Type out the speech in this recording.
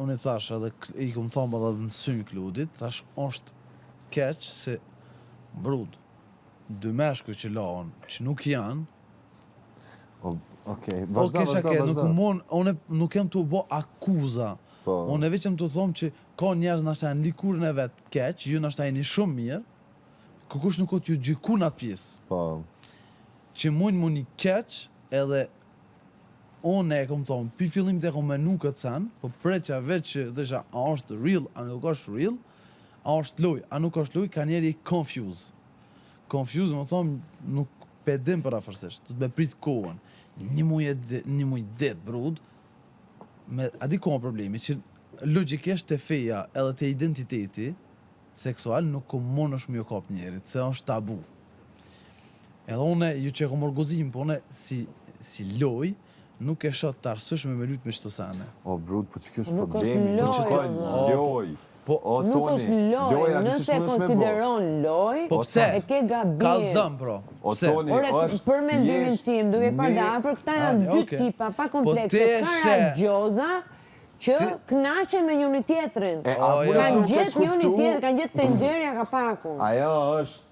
unë i thash edhe i kom thonë edhe në syn Kludit, thash është keq se brud, dy meshkuj që laon, që nuk janë, Okej, unë nuk jem të bo akuza, unë veç jem të thomë që ka njerëz nashta në likurën e vetë keq, ju nashta jeni shumë mirë, kërkush nuk o t'ju gjyku në atë pjesë. Që mujnë më një keq, edhe unë e kom thonë, pi fillim të e kom menu këtë sen, po preqa veç që desha, a është real, a nuk është real, a është loj, a nuk është loj, ka njeri confuse. Confuse, më thonë, nuk pedim për afërsisht, të të me prit kohën. Një muj det, brud, a di kohën problemi, që logikisht të feja edhe të identiteti seksual nuk kom mon është më jo kap njerit, se është tabu. Edhe une, ju që e kom orgozim, po une si loj, nuk e shot të arsyshme me lyt me qëto sene. O, brud, po që kjo është problemi? Nuk është loj. Nuk është loj, nëse e konsideron loj, e ke gabim. Kalzëm, pro. Për mendimin tim, duke parë dhe afër, këta janë dy tipa pa komplekse, karagjoza, që knaqen me njëri tjetrin. Kanë gjetë njëri tjetrin, kanë gjetë tenxherja kapakun. Ajo është